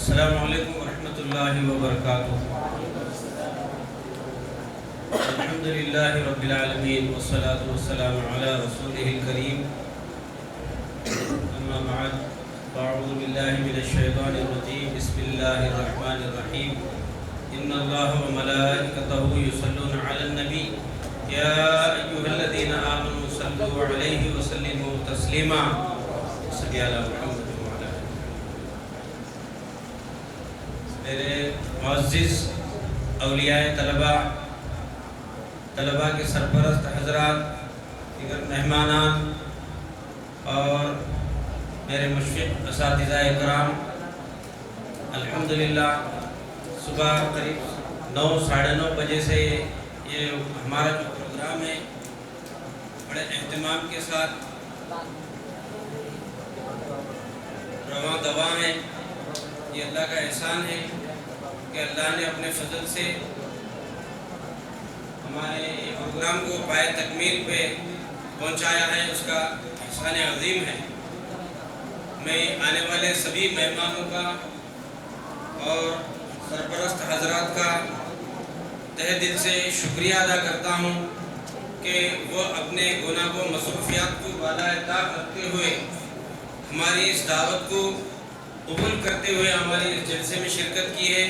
السلام علیکم ورحمۃ اللہ وبرکاتہ۔ الحمدللہ رب العالمین والصلاة والسلام علی رسولہ الکریم، اما بعد فاعوذ باللہ من الشیطان الرجیم، بسم اللہ الرحمن الرحیم۔ ان اللہ وملائکتہ یصلون علی النبی یا ایھا الذین آمنوا صلوا علیہ وسلموا تسلیما، صلی علی محمد۔ میرے معزز اولیاء طلباء کے سرپرست حضرات، دیگر مہمانان اور میرے مشفق اساتذہ کرام، الحمدللہ صبح قریب 9 ساڑھے 9 بجے سے یہ ہمارا جو پروگرام ہے بڑے اہتمام کے ساتھ رواں دواں ہے۔ یہ اللہ کا احسان ہے کہ اللہ نے اپنے فضل سے ہمارے پروگرام کو پائے تکمیل پہ پہنچایا ہے، اس کا احسان عظیم ہے۔ میں آنے والے سبھی مہمانوں کا اور سرپرست حضرات کا تہہ دل سے شکریہ ادا کرتا ہوں کہ وہ اپنے گناہ و مصروفیات کو بالائے طاق رکھتے ہوئے ہماری اس دعوت کو قبول کرتے ہوئے ہمارے اس جلسے میں شرکت کی ہے۔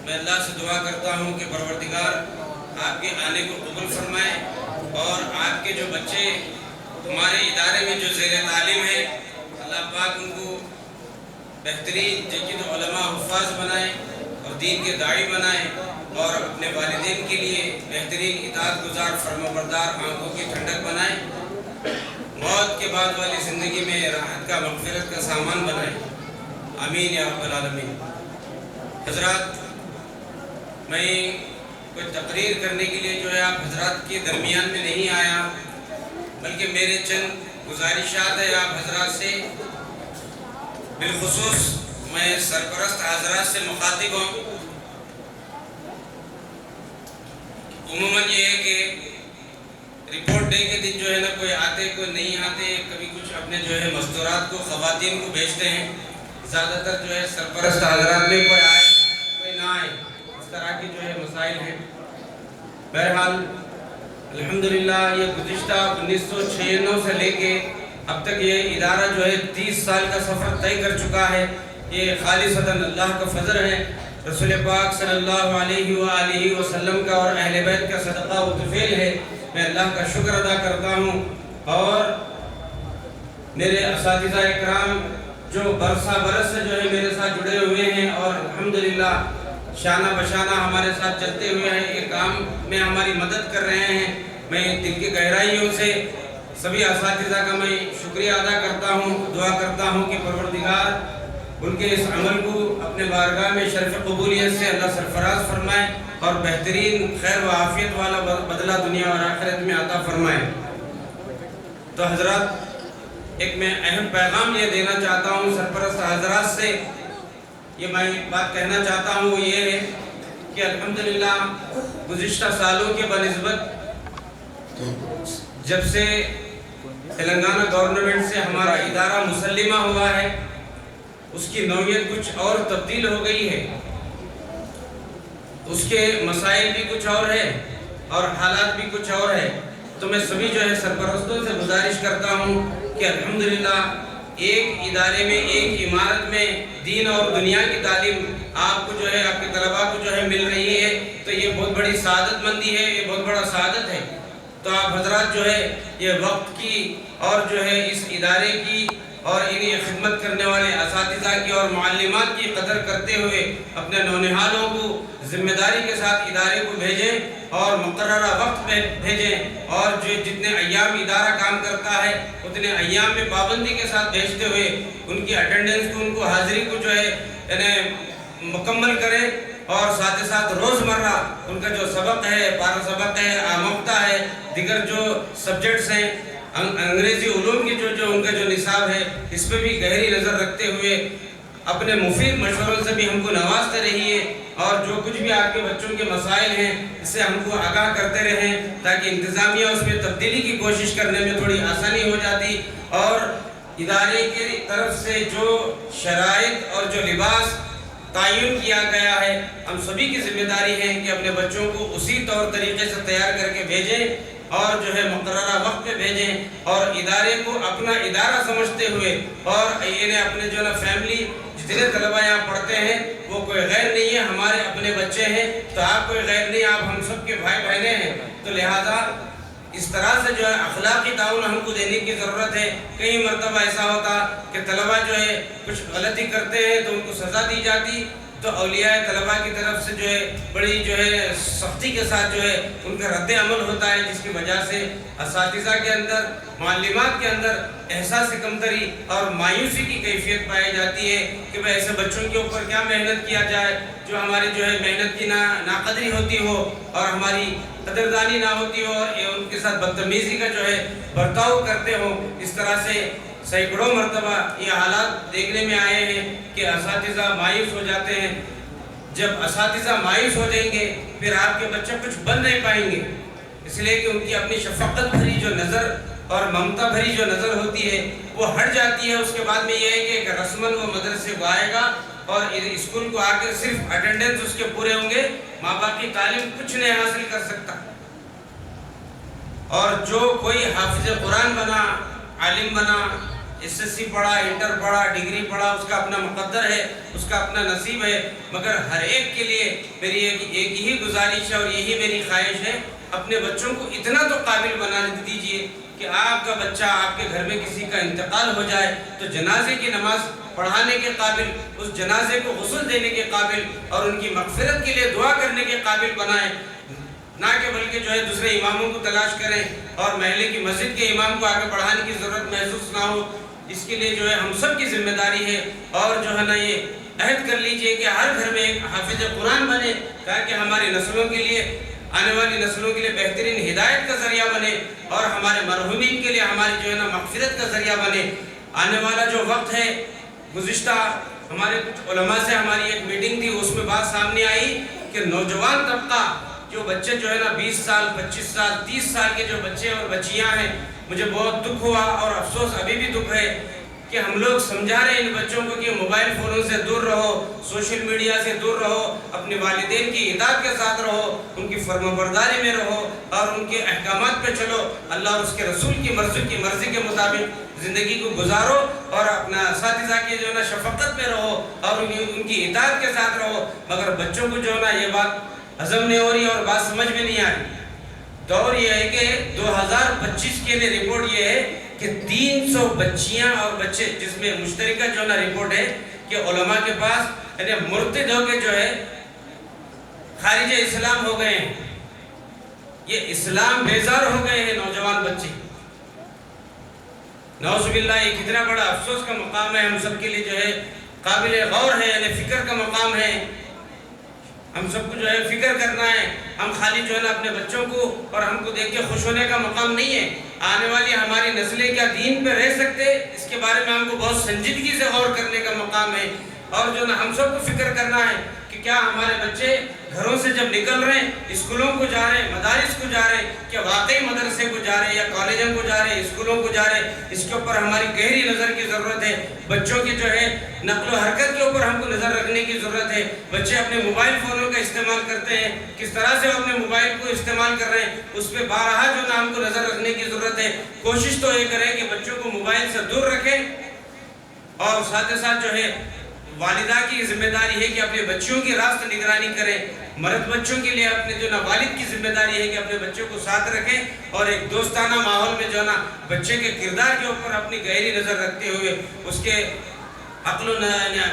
میں اللہ سے دعا کرتا ہوں کہ پروردگار آپ کے آنے کو قبول فرمائے، اور آپ کے جو بچے ہمارے ادارے میں جو زیر تعلیم ہے، اللہ پاک ان کو بہترین جدید علماء حفاظ بنائے اور دین کے داعی بنائے، اور اپنے والدین کے لیے بہترین اطاعت گزار فرمانبردار آنکھوں کی ٹھنڈک بنائے، موت کے بعد والی زندگی میں راحت کا مغفرت کا سامان بنائے، آمین یا رب العالمین۔ حضرات، میں کوئی تقریر کرنے کے لیے جو ہے آپ حضرات کے درمیان میں نہیں آیا، بلکہ میرے چند گزارشات ہیں آپ حضرات سے، بالخصوص میں سرپرست حضرات سے مخاطب ہوں۔ عموماً یہ ہے کہ رپورٹ ڈے کے دن جو ہے نا کوئی آتے کوئی نہیں آتے، کبھی کچھ اپنے جو ہے مستورات کو خواتین کو بھیجتے ہیں، زیادہ تر جو ہے سرپرست حضرات میں کوئی آئے کوئی نہ آئے، اس طرح کی جو ہے مسائل ہیں۔ بہرحال الحمدللہ یہ گزشتہ 1996 سے لے کے اب تک یہ ادارہ جو ہے 30 سال کا سفر طے کر چکا ہے۔ یہ خالصتاً اللہ کا فضل ہے، رسول پاک صلی اللہ علیہ وآلہ وسلم کا اور اہل بیت کا صدقہ و طفیل ہے۔ میں اللہ کا شکر ادا کرتا ہوں، اور میرے اساتذہ اکرام جو برسہ برس سے جو ہے میرے ساتھ جڑے ہوئے ہیں اور الحمدللہ شانہ بشانہ ہمارے ساتھ چلتے ہوئے ہیں، یہ کام میں ہماری مدد کر رہے ہیں۔ میں دل کی گہرائیوں سے سبھی اساتذہ کا میں شکریہ ادا کرتا ہوں، دعا کرتا ہوں کہ پروردگار ان کے اس عمل کو اپنے بارگاہ میں شرف قبولیت سے اللہ سرفراز فرمائے، اور بہترین خیر و عافیت والا بدلہ دنیا اور آخرت میں عطا فرمائے۔ تو حضرات، ایک میں اہم پیغام یہ دینا چاہتا ہوں سرپرست حضرات سے، یہ میں بات کہنا چاہتا ہوں، وہ یہ ہے کہ الحمدللہ گزشتہ سالوں کے بنسبت جب سے تلنگانہ گورنمنٹ سے ہمارا ادارہ مسلمہ ہوا ہے، اس کی نوعیت کچھ اور تبدیل ہو گئی ہے، اس کے مسائل بھی کچھ اور ہے اور حالات بھی کچھ اور ہے۔ تو میں سبھی جو ہے سرپرستوں سے گزارش کرتا ہوں کہ الحمدللہ ایک ادارے میں، ایک عمارت میں دین اور دنیا کی تعلیم آپ کو جو ہے، آپ کے طلباء کو جو ہے مل رہی ہے، تو یہ بہت بڑی سعادت مندی ہے، یہ بہت بڑا سعادت ہے۔ تو آپ حضرات جو ہے یہ وقت کی اور جو ہے اس ادارے کی اور انہیں خدمت کرنے والے اساتذہ کی اور معلمات کی قدر کرتے ہوئے اپنے نونہالوں کو ذمہ داری کے ساتھ ادارے کو بھیجیں، اور مقررہ وقت پہ بھیجیں، اور جو جتنے ایام ادارہ کام کرتا ہے اتنے ایام میں پابندی کے ساتھ بھیجتے ہوئے ان کی اٹینڈنس کو، ان کو حاضری کو جو ہے یعنی مکمل کریں، اور ساتھ ساتھ روزمرہ ان کا جو سبق ہے، پارہ سبق ہے، آموختہ ہے، دیگر جو سبجیکٹس ہیں، انگریزی علوم کی جو ان کا جو نصاب ہے، اس پہ بھی گہری نظر رکھتے ہوئے اپنے مفید مشوروں سے بھی ہم کو نوازتے رہیے، اور جو کچھ بھی آپ کے بچوں کے مسائل ہیں اس سے ہم کو آگاہ کرتے رہیں، تاکہ انتظامیہ اس میں تبدیلی کی کوشش کرنے میں تھوڑی آسانی ہو جاتی، اور ادارے کی طرف سے جو شرائط اور جو لباس تعین کیا گیا ہے، ہم سبھی کی ذمہ داری ہے کہ اپنے بچوں کو اسی طور طریقے سے تیار کر کے بھیجیں اور جو ہے مقررہ وقت پہ بھیجیں، اور ادارے کو اپنا ادارہ سمجھتے ہوئے، اور انہیں اپنے جو نا فیملی جتنے طلبہ یہاں پڑھتے ہیں وہ کوئی غیر نہیں ہے، ہمارے اپنے بچے ہیں، تو آپ کوئی غیر نہیں، آپ ہم سب کے بھائی بہنیں ہیں، تو لہٰذا اس طرح سے جو ہے اخلاقی تعاون ہم کو دینے کی ضرورت ہے۔ کئی مرتبہ ایسا ہوتا کہ طلبہ جو ہے کچھ غلطی کرتے ہیں تو ان کو سزا دی جاتی، تو اولیاء طلبہ کی طرف سے جو ہے بڑی جو ہے سختی کے ساتھ جو ہے ان کا رد عمل ہوتا ہے، جس کی وجہ سے اساتذہ کے اندر، معلمات کے اندر احساس کمتری اور مایوسی کی کیفیت پائی جاتی ہے کہ بھئی ایسے بچوں کے اوپر کیا محنت کیا جائے جو ہماری جو ہے محنت کی ناقدری ہوتی ہو اور ہماری قدردانی نہ ہوتی ہو، اور ان کے ساتھ بدتمیزی کا جو ہے برتاؤ کرتے ہو۔ اس طرح سے سینکڑوں مرتبہ یہ حالات دیکھنے میں آئے ہیں کہ اساتذہ مایوس ہو جاتے ہیں۔ جب اساتذہ مایوس ہو جائیں گے پھر آپ کے بچے کچھ بن نہیں پائیں گے، اس لیے کہ ان کی اپنی شفقت بھری جو نظر اور ممتا بھری جو نظر ہوتی ہے وہ ہٹ جاتی ہے۔ اس کے بعد میں یہ ہے کہ رسماً وہ مدرسے کو آئے گا اور اسکول کو آ کے صرف اٹینڈنس اس کے پورے ہوں گے، ماں باپ کی تعلیم کچھ نہیں حاصل کر سکتا۔ اور جو کوئی حافظ قرآن بنا، عالم بنا، SSC پڑھا، انٹر پڑھا، ڈگری پڑھا، اس کا اپنا مقدر ہے، اس کا اپنا نصیب ہے، مگر ہر ایک کے لیے میری ایک ہی گزارش ہے اور یہی میری خواہش ہے، اپنے بچوں کو اتنا تو قابل بنا دیجئے کہ آپ کا بچہ، آپ کے گھر میں کسی کا انتقال ہو جائے تو جنازے کی نماز پڑھانے کے قابل، اس جنازے کو غسل دینے کے قابل اور ان کی مغفرت کے لیے دعا کرنے کے قابل بنائیں، نہ کہ بلکہ جو ہے دوسرے اماموں کو تلاش کریں اور محلے کی مسجد کے امام کو آگے پڑھانے کی ضرورت محسوس نہ ہو۔ اس کے لیے جو ہے ہم سب کی ذمہ داری ہے، اور جو ہے نا یہ عہد کر لیجئے کہ ہر گھر میں ایک حافظ قرآن بنے تاکہ ہماری نسلوں کے لیے، آنے والی نسلوں کے لیے بہترین ہدایت کا ذریعہ بنے اور ہمارے مرحومین کے لیے ہماری جو ہے نا مغفرت کا ذریعہ بنے۔ آنے والا جو وقت ہے، گزشتہ ہمارے کچھ علماء سے ہماری ایک میٹنگ تھی، اس میں بات سامنے آئی کہ نوجوان طبقہ، جو بچے جو ہے نا 20 سال، 25 سال، 30 سال کے جو بچے اور بچیاں ہیں، مجھے بہت دکھ ہوا اور افسوس ابھی بھی دکھ ہے کہ ہم لوگ سمجھا رہے ہیں ان بچوں کو کہ موبائل فونوں سے دور رہو، سوشل میڈیا سے دور رہو، اپنے والدین کی اطاعت کے ساتھ رہو، ان کی فرما برداری میں رہو اور ان کے احکامات پہ چلو، اللہ اور اس کے رسول کی مرضی کے مطابق زندگی کو گزارو اور اپنا اساتذہ کی جو ہے نا شفقت میں رہو اور ان کی اطاعت کے ساتھ رہو۔ مگر بچوں کو جو ہے نا یہ بات ہضم نہیں ہو رہی اور بات سمجھ میں نہیں آ رہی۔ دور یہ ہے کہ 2025 کے لیے رپورٹ یہ ہے کہ 300 بچیاں اور بچے، جس میں مشترکہ جو نا رپورٹ ہے کہ علماء کے پاس یعنی مرتد ہو کے جو ہے خارج اسلام ہو گئے ہیں، یہ اسلام بیزار ہو گئے ہیں نوجوان بچے۔ نعوذ باللہ، یہ کتنا بڑا افسوس کا مقام ہے، ہم سب کے لیے جو ہے قابل غور ہے، یعنی فکر کا مقام ہے۔ ہم سب کو جو ہے فکر کرنا ہے، ہم خالی جو ہے نا اپنے بچوں کو اور ہم کو دیکھ کے خوش ہونے کا مقام نہیں ہے۔ آنے والی ہماری نسلیں کیا دین پہ رہ سکتے، اس کے بارے میں ہم کو بہت سنجیدگی سے غور کرنے کا مقام ہے، اور جو نا ہم سب کو فکر کرنا ہے کہ کیا ہمارے بچے گھروں سے جب نکل رہے ہیں، اسکولوں کو جا رہے ہیں، مدارس کو جا رہے ہیں، کیا واقعی مدرسے کو جا رہے ہیں یا کالجوں کو جا رہے ہیں، اسکولوں کو جا رہے ہیں؟ اس کے اوپر ہماری گہری نظر کی ضرورت ہے۔ بچوں کی جو ہے نقل و حرکت کے اوپر ہم کو نظر رکھنے کی ضرورت ہے۔ بچے اپنے موبائل فونوں کا استعمال کرتے ہیں، کس طرح سے اپنے موبائل کو استعمال کر رہے ہیں، اس پہ بارہا جو نا ہم کو نظر رکھنے کی ضرورت ہے۔ کوشش تو یہ کریں کہ بچوں کو موبائل سے دور رکھیں، اور ساتھ ساتھ جو ہے والدہ کی ذمہ داری ہے کہ اپنے بچوں کی راست نگرانی کریں۔ مرد بچوں کے لیے اپنے جو نا والد کی ذمہ داری ہے کہ اپنے بچوں کو ساتھ رکھیں اور ایک دوستانہ ماحول میں جو نا بچے کے کردار کے اوپر اپنی گہری نظر رکھتے ہوئے اس کے عقل و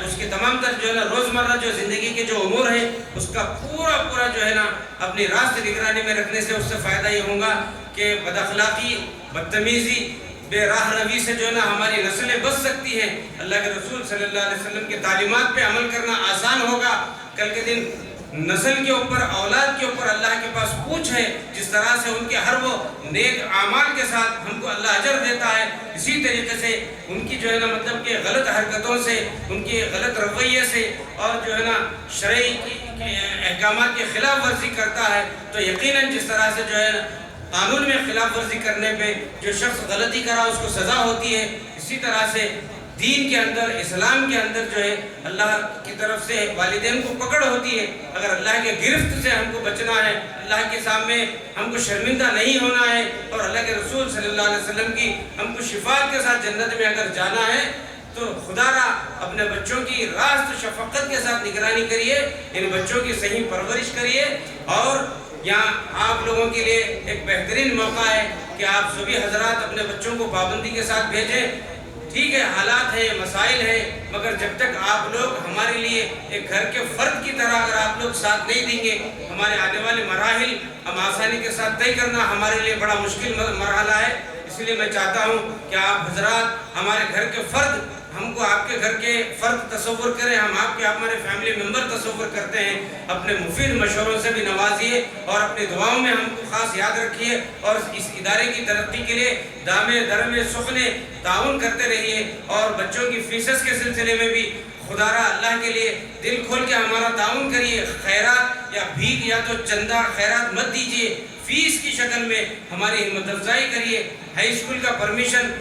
اس کے تمام تر جو ہے نا روزمرہ جو زندگی کے جو امور ہیں اس کا پورا جو ہے نا اپنی راست نگرانی میں رکھنے سے اس سے فائدہ یہ ہوگا کہ بد اخلاقی، بدتمیزی، بے راہ روی سے جو ہے نا ہماری نسلیں بچ سکتی ہیں۔ اللہ کے رسول صلی اللہ علیہ وسلم کے تعلیمات پہ عمل کرنا آسان ہوگا۔ کل کے دن نسل کے اوپر، اولاد کے اوپر اللہ کے پاس پوچھ ہے، جس طرح سے ان کے ہر وہ نیک اعمال کے ساتھ ہم کو اللہ اجر دیتا ہے، اسی طریقے سے ان کی جو ہے نا مطلب کہ غلط حرکتوں سے، ان کے غلط رویے سے اور جو ہے نا شرعی احکامات کی خلاف ورزی کرتا ہے تو یقیناً جس طرح سے جو ہے قانون میں خلاف ورزی کرنے پہ جو شخص غلطی کرا اس کو سزا ہوتی ہے، اسی طرح سے دین کے اندر، اسلام کے اندر جو ہے اللہ کی طرف سے والدین کو پکڑ ہوتی ہے۔ اگر اللہ کے گرفت سے ہم کو بچنا ہے، اللہ کے سامنے ہم کو شرمندہ نہیں ہونا ہے، اور اللہ کے رسول صلی اللہ علیہ وسلم کی ہم کو شفاعت کے ساتھ جنت میں اگر جانا ہے، تو خدا را اپنے بچوں کی راست شفقت کے ساتھ نگرانی کریے، ان بچوں کی صحیح پرورش کریے۔ اور یہاں آپ لوگوں کے لیے ایک بہترین موقع ہے کہ آپ سبھی حضرات اپنے بچوں کو پابندی کے ساتھ بھیجیں۔ ٹھیک ہے، حالات ہیں، مسائل ہیں، مگر جب تک آپ لوگ ہمارے لیے ایک گھر کے فرد کی طرح اگر آپ لوگ ساتھ نہیں دیں گے، ہمارے آنے والے مراحل ہم آسانی کے ساتھ طے کرنا ہمارے لیے بڑا مشکل مرحلہ ہے۔ اس لیے میں چاہتا ہوں کہ آپ حضرات ہمارے گھر کے فرد، ہم کو آپ کے گھر کے فرد تصور کریں، ہم آپ کے ہمارے فیملی ممبر تصور کرتے ہیں، اپنے مفید مشوروں سے بھی نوازیے اور اپنی دعاؤں میں ہم کو خاص یاد رکھیے، اور اس ادارے کی ترقی کے لیے دامے درمے سخنے تعاون کرتے رہیے، اور بچوں کی فیسز کے سلسلے میں بھی خدا را اللہ کے لیے دل کھول کے ہمارا تعاون کریے۔ خیرات یا بھیک یا تو چندہ خیرات مت دیجیے، فیس کی شکل میں ہماری ہمت افزائی کریے۔ ہائی اسکول کا پرمیشن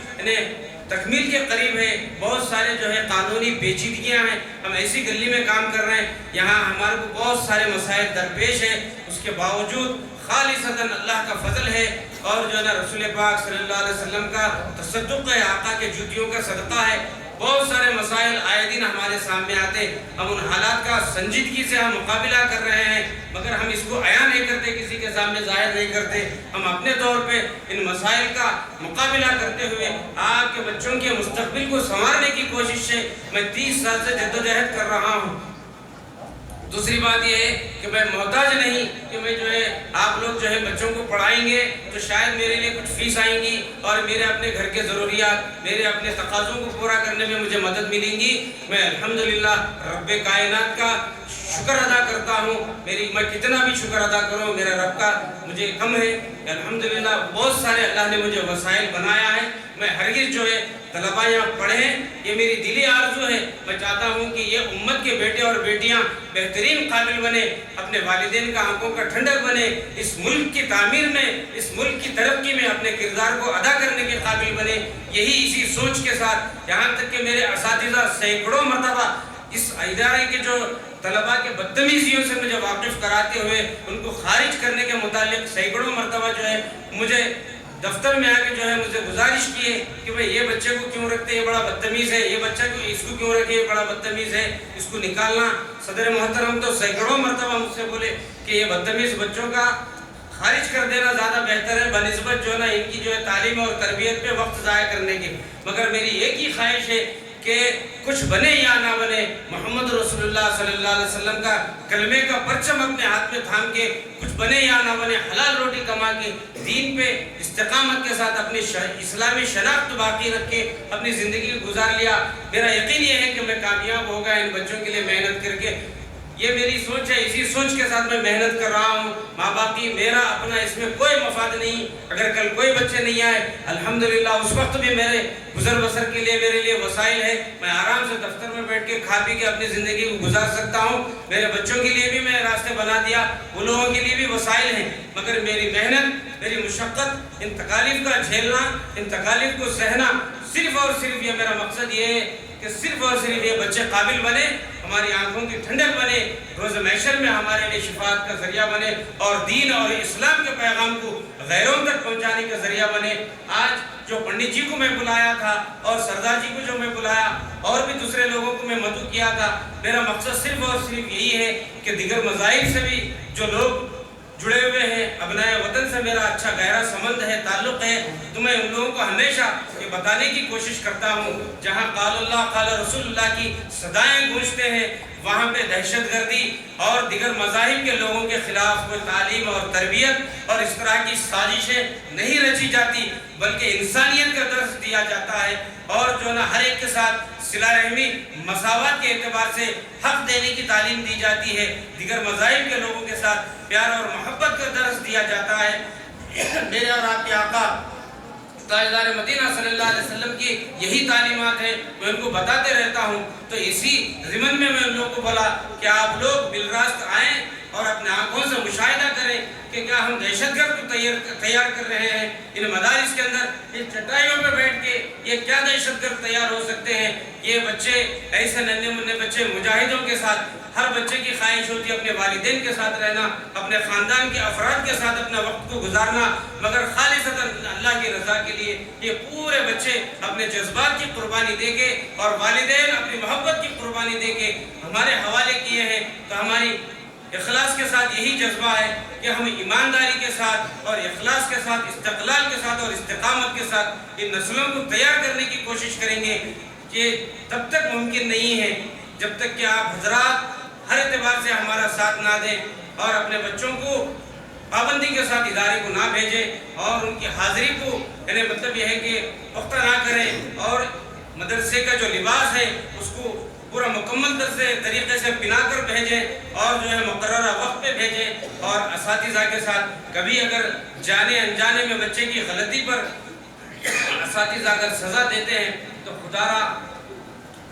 تکمیل کے قریب ہے، بہت سارے جو ہے قانونی پیچیدگیاں ہیں، ہم ایسی گلی میں کام کر رہے ہیں، یہاں ہمارے کو بہت سارے مسائل درپیش ہیں، اس کے باوجود خالصتاً اللہ کا فضل ہے، اور جو ہے نا رسول پاک صلی اللہ علیہ وسلم کا تصدق ہے، آقا کے جوتیوں کا صدقہ ہے۔ بہت سارے مسائل آئے دن ہمارے سامنے آتے، ہم ان حالات کا سنجیدگی سے ہم مقابلہ کر رہے ہیں، مگر ہم اس کو عیاں نہیں کرتے، کسی کے سامنے ظاہر نہیں کرتے۔ ہم اپنے طور پہ ان مسائل کا مقابلہ کرتے ہوئے آپ کے بچوں کے مستقبل کو سنوارنے کی کوشش سے میں 30 سال سے جدوجہد کر رہا ہوں۔ دوسری بات یہ ہے کہ میں محتاج نہیں کہ میں جو ہے آپ لوگ جو ہے بچوں کو پڑھائیں گے تو شاید میرے لیے کچھ فیس آئیں گی اور میرے اپنے گھر کے ضروریات، میرے اپنے تقاضوں کو پورا کرنے میں مجھے مدد ملیں گی۔ میں الحمدللہ رب کائنات کا شکر ادا کرتا ہوں، میں کتنا بھی شکر ادا کروں میرا رب کا مجھے کم ہے۔ الحمدللہ بہت سارے اللہ نے مجھے وسائل بنایا ہے، میں ہرگز جو ہے طلبہ یہاں پڑھیں، یہ میری دلی آرزو ہے۔ میں چاہتا ہوں کہ یہ امت کے بیٹے اور بیٹیاں بہترین قابل بنے، اپنے والدین کا آنکھوں کا ٹھنڈک بنے، اس ملک کی تعمیر میں، اس ملک کی ترقی میں اپنے کردار کو ادا کرنے کے قابل بنے۔ یہی اسی سوچ کے ساتھ، یہاں تک کہ میرے اساتذہ سینکڑوں مرتبہ اس ادارے کے جو طلباء کے بدتمیزیوں سے مجھے واقف کراتے ہوئے ان کو خارج کرنے کے متعلق سینکڑوں مرتبہ جو ہے مجھے دفتر میں آ کے جو ہے مجھے گزارش کیے کہ بھئی یہ بچے کو کیوں رکھتے ہیں، یہ بڑا بدتمیز ہے، یہ بچہ اس کو کیوں رکھے، یہ بڑا بدتمیز ہے، اس کو نکالنا۔ صدر محترم تو سینکڑوں مرتبہ مجھ سے بولے کہ یہ بدتمیز بچوں کا خارج کر دینا زیادہ بہتر ہے بنسبت جو ہے نا ان کی جو ہے تعلیم اور تربیت پہ وقت ضائع کرنے کے۔ مگر میری ایک ہی خواہش ہے کہ کچھ بنے یا نہ بنے، محمد رسول اللہ صلی اللہ علیہ وسلم کا کلمے کا پرچم اپنے ہاتھ میں تھام کے، کچھ بنے یا نہ بنے حلال روٹی کما کے دین پہ استقامت کے ساتھ اپنی اسلامی شناخت باقی رکھ کے اپنی زندگی گزار لیا۔ میرا یقین یہ ہے کہ میں کامیاب ہوگا ان بچوں کے لیے محنت کر کے، یہ میری سوچ ہے، اسی سوچ کے ساتھ میں محنت کر رہا ہوں۔ ماں باپ کی میرا اپنا اس میں کوئی مفاد نہیں، اگر کل کوئی بچے نہیں آئے الحمدللہ اس وقت بھی میرے گزر بسر کے لیے میرے لیے وسائل ہے، میں آرام سے دفتر میں بیٹھ کے کھا پی کے اپنی زندگی کو گزار سکتا ہوں۔ میرے بچوں کے لیے بھی میں راستے بنا دیا، ان لوگوں کے لیے بھی وسائل ہیں، مگر میری محنت، میری مشقت، ان تکالیف کا جھیلنا، ان تکالیف کو سہنا، صرف اور صرف یہ میرا مقصد یہ ہے کہ صرف اور صرف یہ بچے قابل بنے، ہماری آنکھوں کی ٹھنڈک بنے، روز محشر میں ہمارے لیے شفاعت کا ذریعہ بنے، اور دین اور اسلام کے پیغام کو غیروں تک پہنچانے کا ذریعہ بنے۔ آج جو پنڈت جی کو میں بلایا تھا اور سردار جی کو جو میں بلایا اور بھی دوسرے لوگوں کو میں مدعو کیا تھا، میرا مقصد صرف اور صرف یہی ہے کہ دیگر مذاہب سے بھی جو لوگ جڑے ہوئے ہیں، ابنائے وطن سے میرا اچھا گہرا سمبند ہے، تعلق ہے، تو میں ان لوگوں کو ہمیشہ یہ بتانے کی کوشش کرتا ہوں جہاں قال اللہ قال رسول اللہ کی صدائیں گونجتے ہیں وہاں پہ دہشت گردی اور دیگر مذاہب کے لوگوں کے خلاف کوئی تعلیم اور تربیت اور اس طرح کی سازشیں نہیں رچی جاتی، بلکہ انسانیت کا درس دیا جاتا ہے، اور جو نا ہر ایک کے ساتھ صلہ رحمی، مساوات کے اعتبار سے حق دینے کی تعلیم دی جاتی ہے، دیگر مذاہب کے لوگوں کے ساتھ پیار اور محبت کا درس دیا جاتا ہے۔ میرے اور آپ کے آقا تاجدار مدینہ صلی اللہ علیہ وسلم کی یہی تعلیمات ہیں، میں ان کو بتاتے رہتا ہوں، تو اسی ضمن میں ان لوگوں کو بولا کہ آپ لوگ بالراست آئیں اور اپنے آنکھوں سے مشاہدہ کریں کہ کیا ہم دہشت گرد کو تیار کر رہے ہیں ان مدارس کے اندر. ان چٹائیوں پہ بیٹھ کے یہ کیا دہشت گرد تیار ہو سکتے ہیں. یہ بچے ایسے ننھے منھے بچے مجاہدوں کے ساتھ، ہر بچے کی خواہش ہوتی ہے اپنے والدین کے ساتھ رہنا، اپنے خاندان کے افراد کے ساتھ اپنا وقت کو گزارنا، مگر خالصتاً اللہ کی رضا کے لیے. یہ پورے بچے اپنے جذبات کی قربانی دے کے اور والدین اپنی محبت کی قربانی دے کے ہمارے حوالے کیے ہیں. تو ہماری اخلاص کے ساتھ یہی جذبہ ہے کہ ہم ایمانداری کے ساتھ اور اخلاص کے ساتھ، استقلال کے ساتھ اور استقامت کے ساتھ ان نسلوں کو تیار کرنے کی کوشش کریں گے. کہ تب تک ممکن نہیں ہے جب تک کہ آپ حضرات ہر اعتبار سے ہمارا ساتھ نہ دیں اور اپنے بچوں کو پابندی کے ساتھ ادارے کو نہ بھیجیں اور ان کی حاضری کو یعنی مطلب یہ ہے کہ پختہ نہ کریں اور مدرسے کا جو لباس ہے اس کو پورا مکمل طریقے سے پہنا کر بھیجیں اور جو ہے مقررہ وقت پہ بھیجیں. اور اساتذہ کے ساتھ کبھی اگر جانے انجانے میں بچے کی غلطی پر اساتذہ اگر سزا دیتے ہیں تو خدا را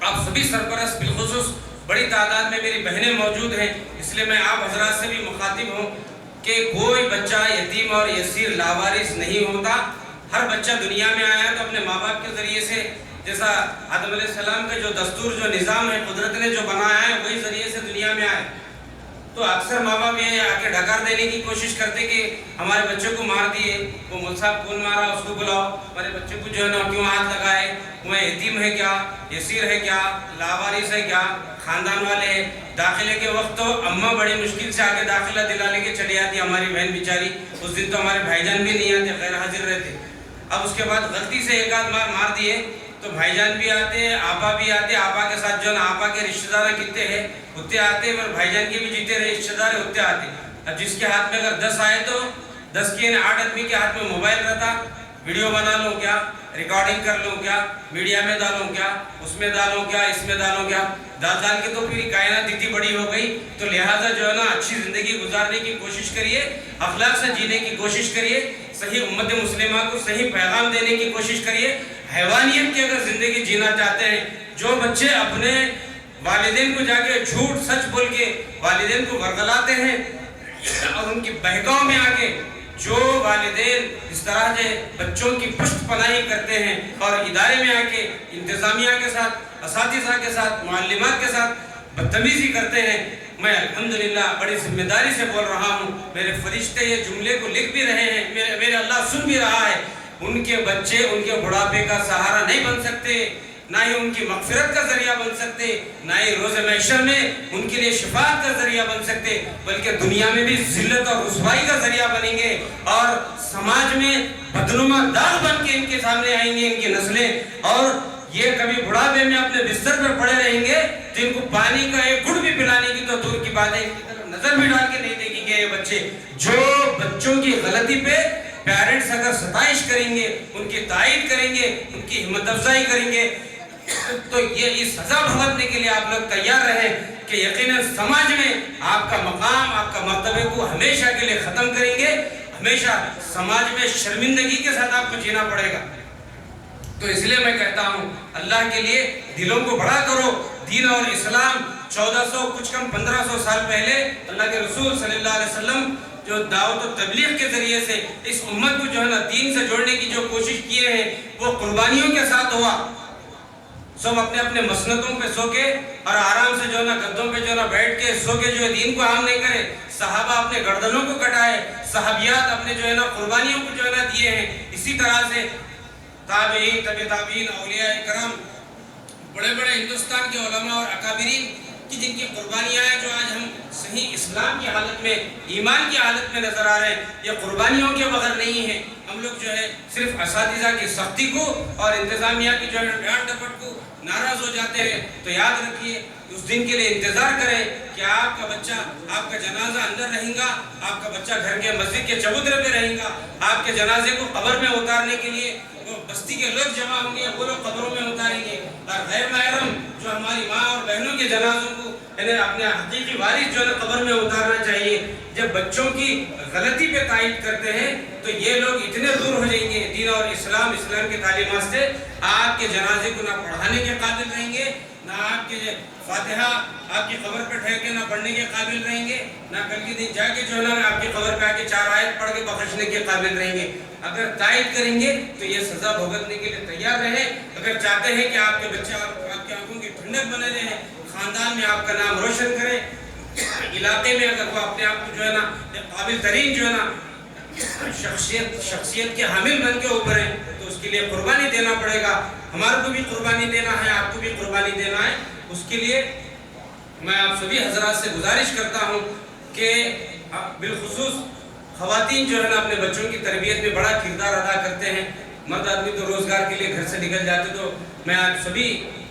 آپ سبھی سرپرست بالخصوص بڑی تعداد میں میری بہنیں موجود ہیں، اس لیے میں آپ حضرات سے بھی مخاطب ہوں کہ کوئی بچہ یتیم اور یسیر لاوارث نہیں ہوتا. ہر بچہ دنیا میں آیا تو اپنے ماں باپ کے ذریعے سے، جیسا آدم علیہ السلام کا جو دستور جو نظام ہے قدرت نے جو بنایا ہے وہی ذریعے سے دنیا میں آئے. تو اکثر ماں باپ یہ آ کے ڈھکار دینے کی کوشش کرتے کہ ہمارے بچے کو مار دیے، وہ مول صاحب کون مارا اس کو بلاؤ، ہمارے بچے کو جو ہے نا کیوں ہاتھ لگائے، وہ یتیم ہے کیا، یسیر ہے کیا، لاوارث ہے کیا، خاندان والے ہیں. داخلے کے وقت تو اماں بڑی مشکل سے آگے داخلہ دلانے کے چلی آتی ہماری بہن بیچاری. اس دن تو ہمارے بھائی جان بھی نہیں آتے، غیر حاضر رہتے. اب اس کے بعد غلطی سے ایک آدھ مار دیے تو بھائی جان بھی آتے، آپا بھی آتے، آپا کے ساتھ جو نا آپا کے رشتہ دار کتنے ہیں اتنے آتے، اور بھائی جان کے بھی جتنے رشتہ دار اتنے آتے. اب جس کے ہاتھ میں اگر 10 آئے تو 10 کے 8 آدمی کے ہاتھ میں موبائل رہتا، ویڈیو بنا لوں کیا، ریکارڈنگ کر لوں کیا، میڈیا میں ڈالوں کیا، اس میں ڈالوں کیا، اس میں ڈالوں کیا، ڈال کے تو پھر کائنات اتنی بڑی ہو گئی. تو لہٰذا جو ہے نا اچھی زندگی گزارنے کی کوشش کریے، اخلاق سے جینے کی کوشش کریے، صحیح امت مسلمہ کو صحیح پیغام دینے کی کوشش کریے. حیوانیت کی اگر زندگی جینا چاہتے ہیں، جو بچے اپنے والدین کو جا کے جھوٹ سچ بول کے والدین کو ورگلاتے ہیں اور ان کی بہکاؤں میں آ کے جو والدین اس طرح سے بچوں کی پشت پناہی کرتے ہیں اور ادارے میں آ کے انتظامیہ کے ساتھ، اساتذہ کے ساتھ، معلمات کے ساتھ بدتمیزی کرتے ہیں، میں الحمدللہ بڑی ذمہ داری سے بول رہا ہوں. میرے فرشتے یہ جملے کو لکھ بھی رہے ہیں، میرے اللہ سن بھی رہا ہے. ان کے بچے ان کے بڑھاپے کا سہارا نہیں بن سکتے، نہ ہی ان کی مغفرت کا ذریعہ بن سکتے، نہ ہی روز محشر میں ان کے لیے شفاعت کا ذریعہ بن سکتے، بلکہ دنیا میں بھی ذلت اور رسوائی کا ذریعہ بنیں گے اور سماج میں بدنما داغ بن کے ان کے سامنے آئیں گے ان کی نسلیں. اور یہ کبھی بڑھاپے میں اپنے بستر پر پڑے رہیں گے تو ان کو پانی کا ایک گھٹ بھی پلانے کی تو دور کی بات ہے، ان کی طرف نظر بھی ڈال کے نہیں دیکھیں گے. یہ بچے جو بچوں کی غلطی پہ پیرنٹس اگر ستائش کریں گے، ان کی تائید کریں گے، ان کی ہمت افزائی کریں گے تو یہ اس سزا بھگتنے کے لیے آپ لوگ تیار رہیں کہ یقیناً سماج میں آپ کا مقام، آپ کا مرتبے کو ہمیشہ کے لیے ختم کریں گے. ہمیشہ سماج میں شرمندگی کے ساتھ آپ کو جینا پڑے گا. تو اس لیے میں کہتا ہوں اللہ کے لیے دلوں کو بڑا کرو. دین اور اسلام 1400 کچھ کم 1500 سال پہلے اللہ کے رسول صلی اللہ علیہ وسلم جو دعوت و تبلیغ کے ذریعے سے اس امت کو جو ہے نا دین سے جوڑنے کی جو کوشش کیے ہیں وہ قربانیوں کے ساتھ ہوا. سب اپنے اپنے مسندوں پہ سو کے اور آرام سے جو ہے نا گدوں پہ جو ہے نا بیٹھ کے سو کے جو ہے دین کو عام نہیں کرے. صحابہ اپنے گردنوں کو کٹائے، صحابیات اپنے جو ہے نا قربانیوں کو جو ہے نا دیے ہیں. اسی طرح سے تابعین، طبع تابعین، اولیاء کرام، بڑے بڑے ہندوستان کے علماء اور اکابرین کی جن کی قربانیاں ہیں جو آج ہم صحیح اسلام کی حالت میں، ایمان کی حالت میں نظر آ رہے ہیں، یہ قربانیوں کے بغیر نہیں ہے. ہم لوگ جو ہے صرف اساتذہ کی سختی کو اور انتظامیہ کی جو ہے ڈانٹ ڈپٹ کو ناراض ہو جاتے ہیں. تو یاد رکھیے اس دن کے لیے انتظار کریں کہ آپ کا بچہ، آپ کا جنازہ اندر رہیں گا، آپ کا بچہ گھر کے مسجد کے چبوترے پہ رہیں گا. آپ کے جنازے کو قبر میں اتارنے کے لیے وہ بستی کے لوگ جمع ہوں گے، وہ لوگ قبروں میں اتاریں گے. اور غیر محرم جو ہماری ماں اور بہنوں کے جنازوں کو یعنی اپنے حقیقی وارث جو ہے قبر میں اتارنا چاہیے. جب بچوں کی غلطی پہ تائید کرتے ہیں تو یہ لوگ اتنے دور ہو جائیں گے دین اور اسلام کی تعلیمات سے، آپ کے جنازے کو نہ پڑھانے کے قابل رہیں گے، نہ آپ کے فاتحہ آپ کی قبر پہ ٹھہر کے نہ پڑھنے کے قابل رہیں گے، نہ کل کے دن جا کے جو ہے نا آپ کی قبر پہ آ کے 4 آیت پڑھ کے بخشنے کے قابل رہیں گے۔ اگر تائید کریں گے تو یہ سزا بھگتنے کے لیے تیار رہے۔ اگر چاہتے ہیں کہ آپ کے بچے آپ کی آنکھوں کی ٹھنڈک بنے رہے، خاندان میں آپ کا نام روشن کرے، علاقے میں اگر وہ اپنے آپ کو جو ہے نا قابل ترین جو ہے نا شخصیت کے حامل بن کے ابھریں، تو اس کے لیے قربانی دینا پڑے گا۔ ہمارے کو بھی قربانی دینا ہے، آپ کو بھی قربانی دینا ہے۔ اس کے لیے میں آپ سبھی حضرات سے گزارش کرتا ہوں کہ بالخصوص خواتین جو ہے نا اپنے بچوں کی تربیت میں بڑا کردار ادا کرتے ہیں۔ مرد آدمی تو روزگار کے لیے گھر سے نکل جاتے، تو میں آپ سبھی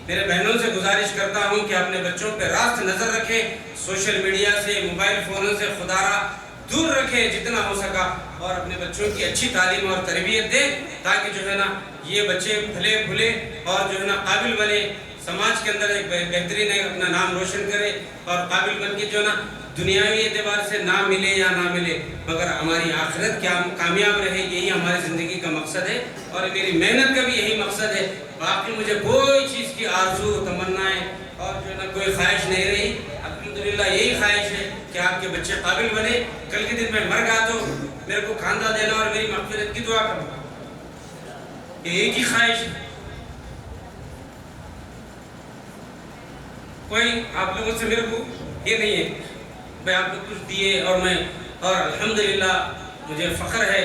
میرے بہنوں سے گزارش کرتا ہوں کہ اپنے بچوں پہ راست نظر رکھیں، سوشل میڈیا سے، موبائل فونوں سے خدا را دور رکھیں جتنا ہو سکا، اور اپنے بچوں کی اچھی تعلیم اور تربیت دیں تاکہ جو ہے نا یہ بچے پھلے پھولے اور جو ہے نا قابل بنے، سماج کے اندر ایک بہترین اپنا نام روشن کرے، اور قابل بن کے جو ہے نا دنیاوی اعتبار سے نہ ملے یا نہ ملے مگر ہماری آخرت کیا کامیاب رہے، یہی ہماری زندگی کا مقصد ہے، اور میری محنت کا بھی یہی مقصد ہے۔ باقی مجھے کوئی چیز کی آرزو تمنائیں اور جو ہے نا کوئی خواہش نہیں رہی۔ الحمدللہ یہی خواہش ہے کہ آپ کے بچے قابل بنے، کل کے دن میں مر گیا تو میرے کو کھاندہ دینا اور میری مغفرت کی دعا کرنا، یہ ایک ہی خواہش ہے۔ کوئی آپ لوگوں سے میرے کو یہ نہیں ہے میں آپ کو کچھ دیے اور الحمدللہ مجھے فخر ہے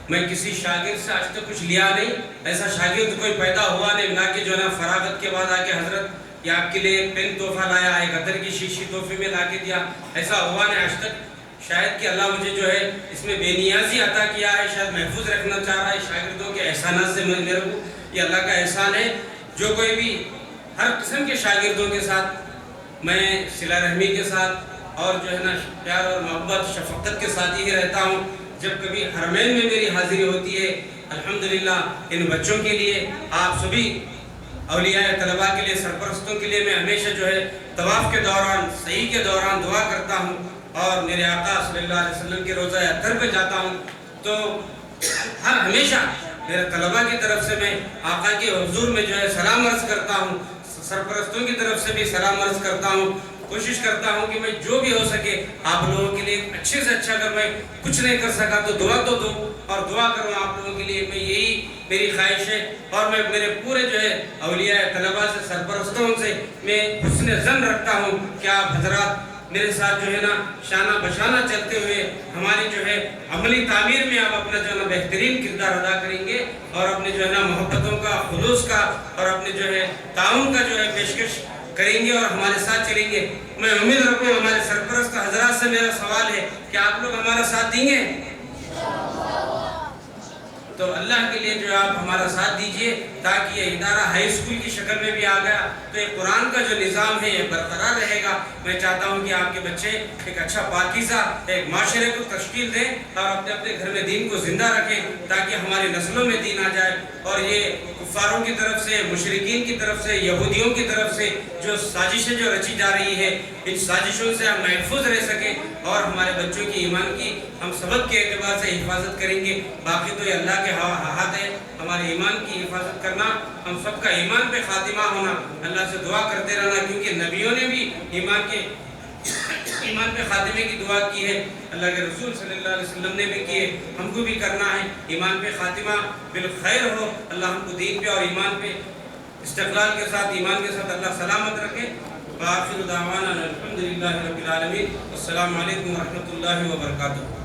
میں کسی شاگرد سے آج تک کچھ لیا نہیں، ایسا شاگرد کوئی پیدا ہوا نہیں لا کے جو ہے نا فراغت کے بعد آ کے حضرت یہ آپ کے لیے پین تحفہ لایا ہے، قطر کی شیشی تحفے میں لا کے دیا، ایسا ہوا نہیں آج تک۔ شاید کہ اللہ مجھے جو ہے اس میں بے نیازی عطا کیا ہے، شاید محفوظ رکھنا چاہ رہا ہے شاگردوں کے احسانات سے، میرے کو یہ اللہ کا احسان ہے۔ جو کوئی بھی ہر قسم کے شاگردوں کے ساتھ میں صلہ رحمی کے ساتھ اور جو ہے نا پیار اور محبت شفقت کے ساتھ ہی رہتا ہوں۔ جب کبھی حرمین میں میری حاضری ہوتی ہے الحمدللہ ان بچوں کے لیے، آپ سبھی اولیاء طلباء کے لیے، سرپرستوں کے لیے میں ہمیشہ جو ہے طواف کے دوران سعی کے دوران دعا کرتا ہوں، اور میرے آقا صلی اللہ علیہ وسلم کے روضہ اطہر پہ جاتا ہوں تو ہمیشہ میرے طلباء کی طرف سے میں آقا کے حضور میں جو ہے سلام عرض کرتا ہوں، سرپرستوں کی طرف سے بھی سلام عرض کرتا ہوں۔ کوشش کرتا ہوں کہ میں جو بھی ہو سکے آپ لوگوں کے لیے اچھے سے اچھا، اگر میں کچھ نہیں کر سکا تو دعا تو دوں اور دعا کروں آپ لوگوں کے لیے، میں یہی میری خواہش ہے۔ اور میں میرے پورے جو ہے اولیاء طلباء سے، سرپرستوں سے میں حسن ظن رکھتا ہوں کہ آپ حضرات میرے ساتھ جو ہے نا شانہ بشانہ چلتے ہوئے ہماری جو ہے عملی تعمیر میں آپ اپنا جو ہے نا بہترین کردار ادا کریں گے، اور اپنے جو ہے نا محبتوں کا، خلوص کا اور اپنے جو ہے تعاون کا جو ہے پیشکش کریں گے اور ہمارے ساتھ چلیں گے۔ میں امید رکھوں گا، ہمارے سرپرست حضرات سے میرا سوال ہے کہ آپ لوگ ہمارا ساتھ دیں گے؟ تو اللہ کے لیے جو آپ ہمارا ساتھ دیجئے تاکہ یہ ادارہ ہائی اسکول کی شکل میں بھی آ گیا تو یہ قرآن کا جو نظام ہے یہ برقرار رہے گا۔ میں چاہتا ہوں کہ آپ کے بچے ایک اچھا پاکیزہ ایک معاشرے کو تشکیل دیں اور اپنے اپنے گھر میں دین کو زندہ رکھیں تاکہ ہماری نسلوں میں دین آ جائے، اور یہ کفاروں کی طرف سے، مشرکین کی طرف سے، یہودیوں کی طرف سے جو سازشیں جو رچی جا رہی ہے ان سازشوں سے ہم محفوظ رہ سکیں اور ہمارے بچوں کی ایمان کی ہم سبق کے اعتبار سے حفاظت کریں گے۔ باقی تو یہ اللہ کے ہاتھ ہے ہمارے ایمان کی حفاظت کرنا، ہم سب کا ایمان پہ خاتمہ ہونا، اللہ سے دعا کرتے رہنا، کیونکہ نبیوں نے بھی ایمان پہ خاتمے کی دعا کی ہے، اللہ کے رسول صلی اللہ علیہ وسلم نے بھی کی ہے، ہم کو بھی کرنا ہے۔ ایمان پہ خاتمہ بالخیر ہو، اللہ ہم کو دین پہ اور ایمان پہ استقلال کے ساتھ، ایمان کے ساتھ اللہ سلامت رکھے۔ وآخر دعوانا الحمدللہ رب العالمین، السلام علیکم ورحمۃ اللہ وبرکاتہ۔